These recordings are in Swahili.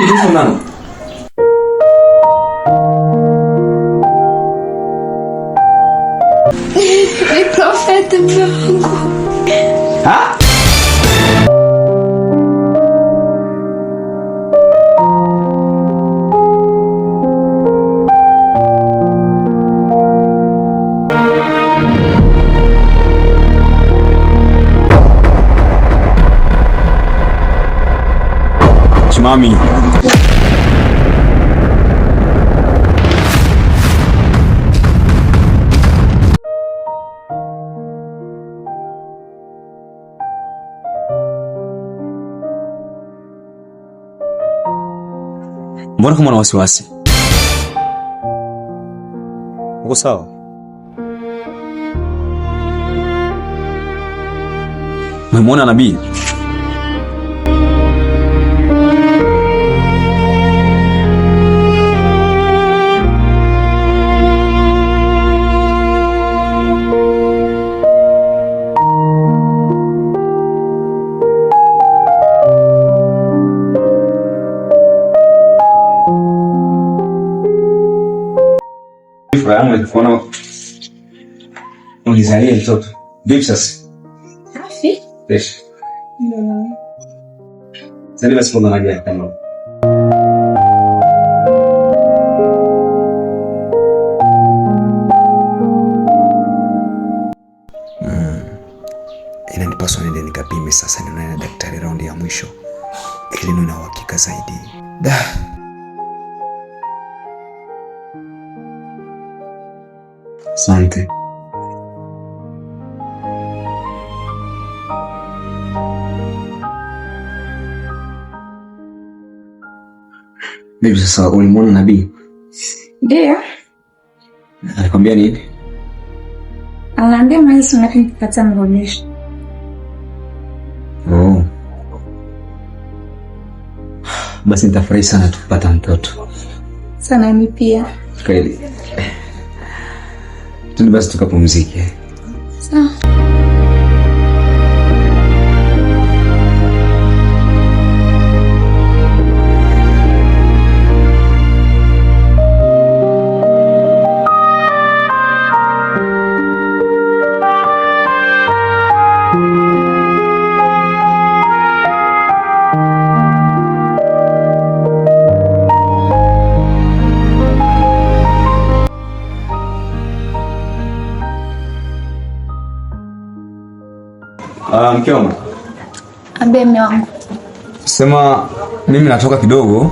mtufu nani? Ni Prophet Mungu. Ha? Mami. Mbona kama una wasiwasi? Uko sawa? Umemwona nabii? Kuona unizalie mtoto. Vipi sasa? Safi. Fresh. Sasa basi kuna haja kama. Inanipaswa niende nikapime sasa nione na daktari raundi ya mwisho ili niwe na uhakika zaidi. Asante. Bibi, sasa ulimwona nabii? Ndio. Alikwambia nini? Anaambia maisha unapopata mrejesho. Oh. Basi nitafurahi sana tukipata mtoto. Sana mimi pia. Kweli. Tuna basi tukapumzike. Sawa. Mke wangu. Ambe mume wangu. Sema mimi natoka kidogo.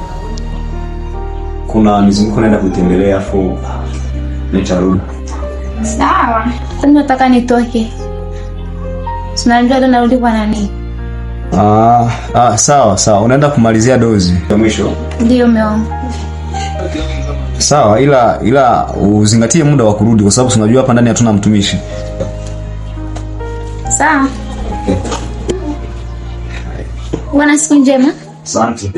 Kuna mizunguko naenda kutembelea afu nitarudi. Sawa. Sasa nataka nitoke. Tunajua ndo narudi kwa nani? Sawa. Unaenda kumalizia dozi ya mwisho? Ndio mume wangu. Sawa, ila uzingatie muda wa kurudi kwa sababu tunajua hapa ndani hatuna mtumishi. Sawa. Bwana, siku njema. Asante.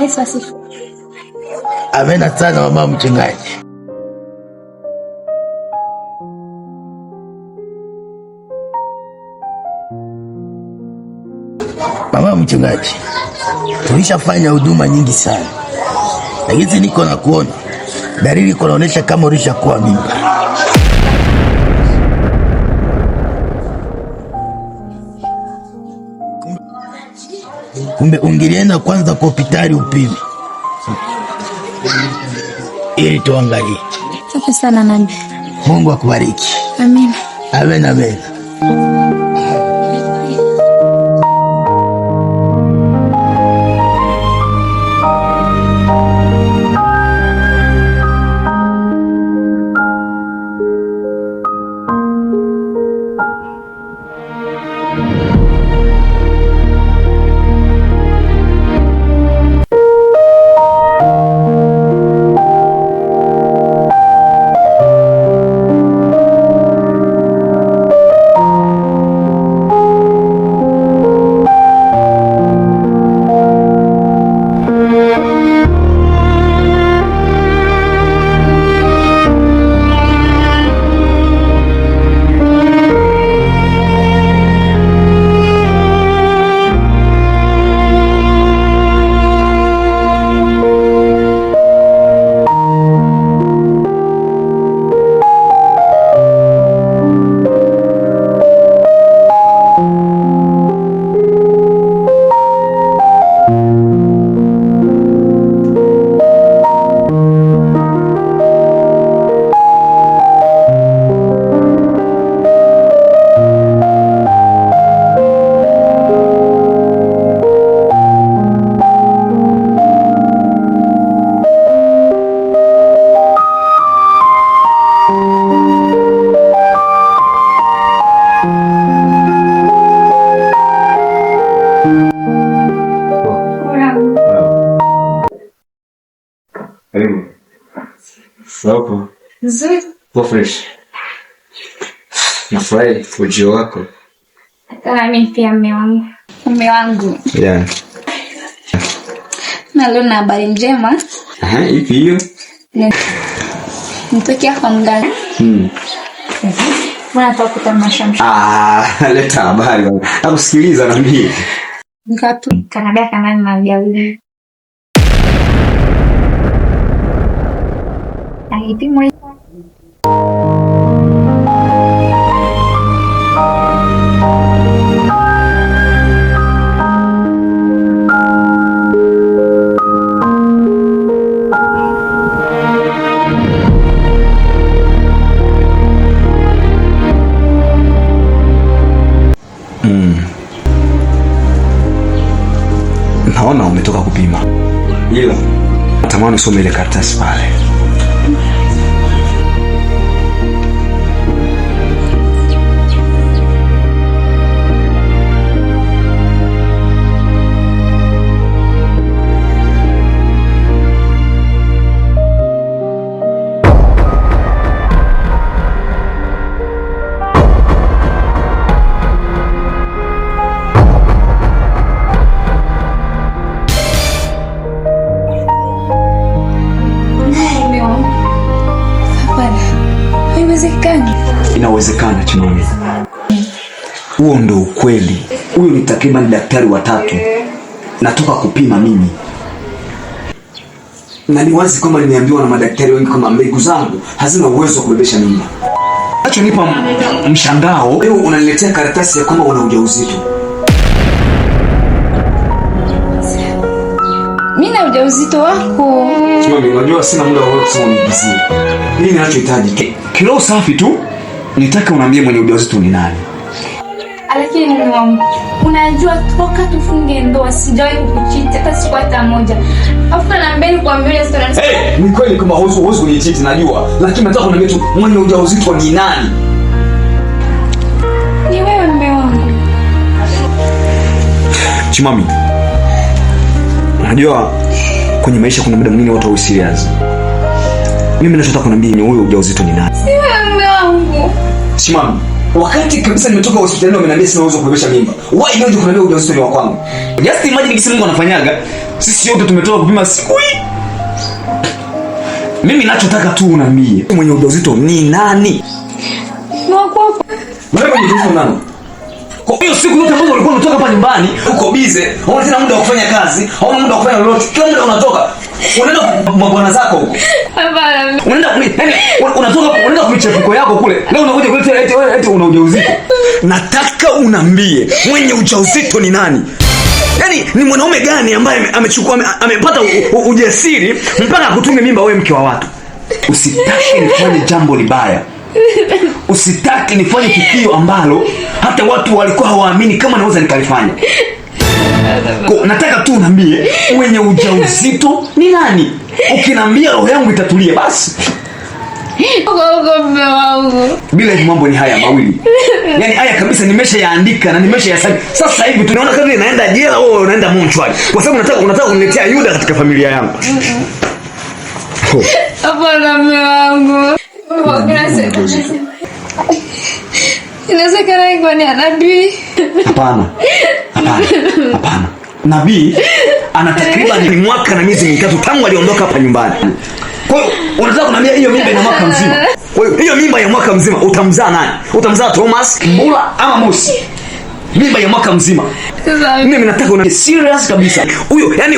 Yesu asifiwe. Amena sana mama mchungaji. Mama mchungaji, tulishafanya huduma nyingi sana, lakini niko na kuona dalili kunaonesha kama ulishakuwa mimba. Kumbe ungelienda kwanza kwa hospitali upime ili tuangalie. Asante sana nabii. Mungu akubariki. Amina. Amen, amen. Wako Nzuri. Kwa fresh. Nafurahi ujio wako. Kama mimi pia mume wangu. Yeah. Na leo na habari njema. Ipi hiyo? Nitokea kwa mganga. Mbona tukuta mashamsha? Leta habari bwana. Nakusikiliza na mimi. Nikatu kanabia kama mnajauli. Aipimwe. Naona umetoka kupima. Ila natamani usome ile karatasi pale. Inawezekana Chimami. Huo ndo ukweli. Huyu ni takriban daktari wa 3. Natoka kupima mimi. Na ni wazi kwamba nimeambiwa na madaktari wengi kwamba mbegu zangu hazina uwezo wa kubebesha mimba. Acha nipa mshangao. Leo unaniletea karatasi ya kwamba una ujauzito. Mimi na ujauzito wako. Chimami, unajua sina muda wa kusema nigizie. Mimi ninachohitaji kilo safi tu. Nitaka unaambie mwenye ujauzito ni nani. Lakini mume wangu, unajua toka tufunge ndoa sijawahi kukuchiti hata siku hata moja. Afuta na mbele kwa mbele story. Ni kweli kama huwezi kunichiti najua, lakini nataka uniambie tu mwenye ujauzito ni nani? Ni wewe mume wangu. Chimami. Unajua kwenye maisha kuna muda mwingine watu wa serious. Mimi ninachotaka kuniambia huyo ujauzito ni nani? Si wewe mume wangu. Chimami. Wakati kabisa nimetoka hospitalini wameniambia sina uwezo wa kubebesha mimba. Why ndio kuniambia ujauzito ni wa kwangu? Just imagine kisi Mungu anafanyaga. Sisi wote tumetoka kupima siku hii. Mimi ninachotaka tu uniambie mwenye ujauzito ni nani? Ni wako. Wewe mwenye ujauzito ni nani? Kwa hiyo siku zote ambazo ulikuwa unatoka hapa nyumbani, uko busy, hauna tena muda wa kufanya kazi, hauna muda wa kufanya lolote. Kila muda unatoka, unaenda mabwana zako huko. Hapana. Unatoka unaenda kwa michepuko yako kule. Leo unakuja kuleta eti una ujauzito. Nataka unambie mwenye ujauzito ni nani? Yaani ni mwanaume gani ambaye amechukua amepata ujasiri mpaka akutunge mimba wewe mke wa watu? Usitaki nifanye jambo libaya. Usitaki nifanye tukio ambalo hata watu walikuwa hawaamini kama naweza nikalifanya. Nataka tu uniambie mwenye ujauzito ni nani. Ukiniambia roho yangu itatulia basi. Mume wangu. Bila hiyo mambo ni haya mawili. Yaani haya kabisa nimeshayaandika na nimeshayasaini. Sasa hivi tunaona kama inaenda jela au unaenda monchwari. Kwa sababu unataka kuniletea Yuda katika familia yangu. Hapana mume wangu. Inawezekana iko ni nabii. Hapana. Nabii ana takriban mwaka na miezi mitatu tangu aliondoka hapa nyumbani. Kwa hiyo unataka kuniambia hiyo mimba ina mwaka mzima? Kwa hiyo hiyo mimba ya mwaka mzima utamzaa nani? Utamzaa Thomas, Mbula ama Mosi? Mimba ya mwaka mzima. Mimi nataka una serious kabisa. Huyo yani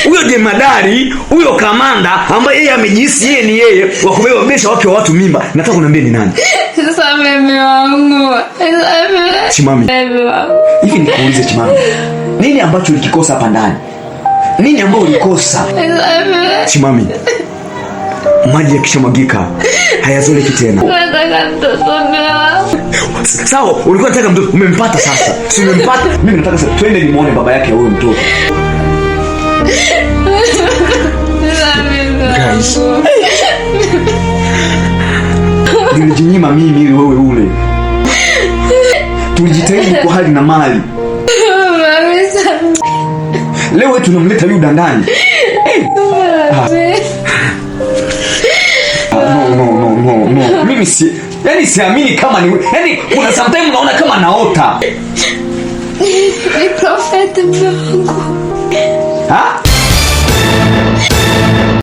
huyo jemadari, huyo kamanda ambaye yeye amejihisi yeye ni yeye wa kubebesha wake wa watu mimba. Nataka kuniambia ni nani? Sasa mume wangu. Chimami. Hivi nikuulize Chimami. Nini ambacho ulikikosa hapa ndani? Nini ambacho ulikosa? Chimami. Maji yakishamwagika hayazoleki tena. Nataka mtoto wangu. Sawa, ulikuwa unataka mtoto, umempata sasa. Si umempata? Mimi nataka sasa twende nimuone baba yake huyo mtoto. Guys. Nilijinyima mimi ili wewe ule. Tulijitahidi kwa hali na mali. Leo tunamleta Yuda ndani. No. Mimi siamini kama ni kuna sometimes unaona kama naota. Ni prophet Mungu. Ha?